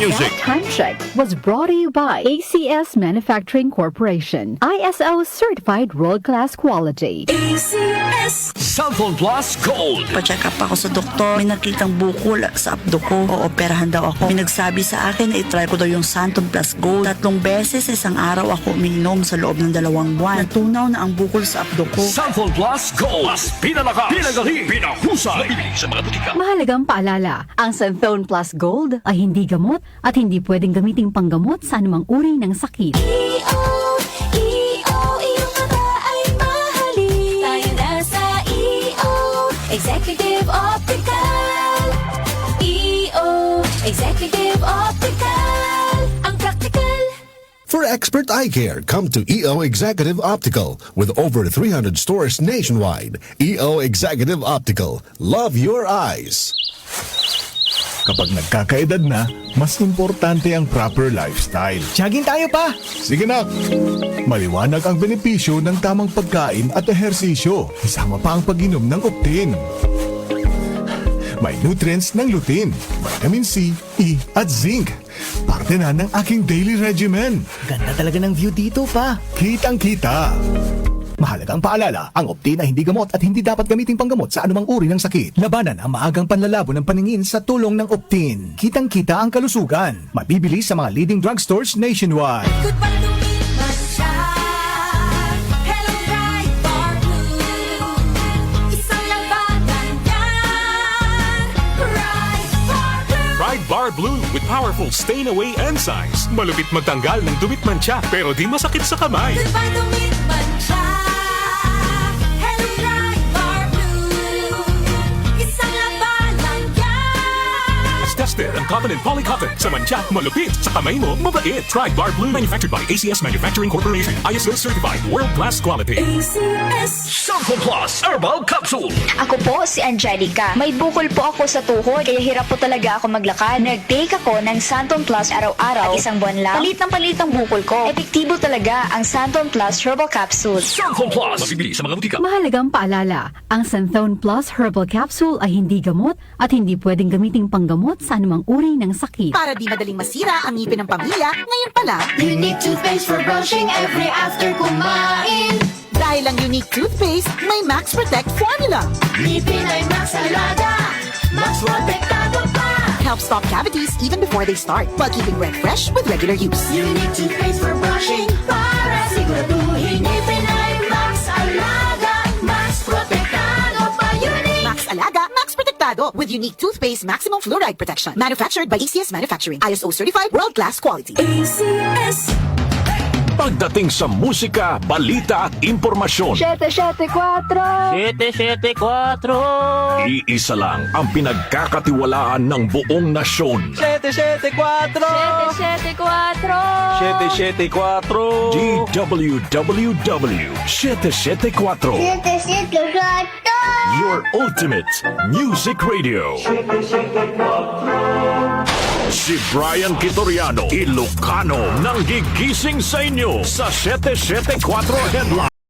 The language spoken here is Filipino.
music. Time Check was brought to you by ACS Manufacturing Corporation. ISO certified world-class quality. ACS. Cellphone Plus Gold. Pa-check up ako sa doktor. May nakitang bukol sa abdo ko. Ooperahan daw ako. May nagsabi sa akin na itry ko daw yung Santon Plus Gold. 3 beses sa isang araw ako umiinom sa loob ng 2 buwan. Natunaw na ang bukol sa abdo ko. Cellphone Plus Gold. Mas pinalakas, pinagaling, pinahusay. Mabibili sa mga butika. Mahalagang paalala, ang Santhone Plus Gold ay hindi gamot at hindi pwedeng gamiting panggamot sa anumang uri ng sakit. Iyong mata ay mahalin. Tayo na sa Executive Optical. Executive Optical. Ang practical. For expert eye care, come to EO Executive Optical. With over 300 stores nationwide, EO Executive Optical. Love your eyes. Kapag nagkakaedad na, mas importante ang proper lifestyle. Jogging tayo pa! Sige na! Maliwanag ang benepisyo ng tamang pagkain at ehersisyo. Isama pa ang pag-inom ng Optin. May nutrients ng lutein, vitamin C, E at zinc. Parte na ng aking daily regimen. Ganda talaga ng view dito pa. Kitang-kita. Mahalagang paalala, ang Optin ay hindi gamot at hindi dapat gamiting panggamot sa anumang uri ng sakit. Labanan ang maagang panlalabo ng paningin sa tulong ng Optin. Kitang-kita ang kalusugan. Mabibili sa mga leading drugstores nationwide. Good pala lumipas siya. Hello, Bright Bar Blue. Isang labanan yan. Bright Bar Blue. Pride Bar Blue with powerful stain-away enzymes. Malupit magtanggal ng dumit mancha pero di masakit sa kamay. Good pala lumipas siya. Hello, Bright Bar Blue. Isang labanan yan. As tested ang cotton and polycotton sa mancha, malupit sa kamay mo, mabait. Pride Bar Blue manufactured by ACS Manufacturing Corporation. ISO certified world-class quality. ACS. Cellphone Plus Herbal Capsule. Ako po si Angelica. May bukol po ako sa tuhod, kaya hirap po talaga ako maglakad. Nag-take ako ng Santon Plus araw-araw. At 1 buwan lang, palit ang bukol ko. Epektibo talaga ang Santon Plus Herbal Capsule. Cellphone Plus. Mabibili sa mga butika. Mahalagang paalala, ang Santhone Plus Herbal Capsule ay hindi gamot at hindi pwedeng gamiting panggamot sa anumang uri ng sakit. Para di madaling masira ang ngipin ng pamilya, ngayon pa lang, Unique toothpaste for brushing every after kumain. dahil ang unique toothpaste, may Max Protect formula. Ngipin ay Max Alaga. Max Protektado pa. Helps stop cavities even before they start, while keeping breath fresh with regular use. Unique toothpaste for brushing para siguraduhin ngipin ay Max Alaga. Max Protektado pa. Unique. Max Alaga, Max Protectado with unique toothpaste maximum fluoride protection. Manufactured by ACS Manufacturing. ISO certified world-class quality. ACS. Pagdating sa musika, balita at impormasyon, 774! iisa lang ang pinagkakatiwalaan ng buong nasyon. 774! 774. DWWW 774. Your ultimate music radio. Si Brian Kitoriano, Ilocano, nang gigising sa inyo sa 774 Headline.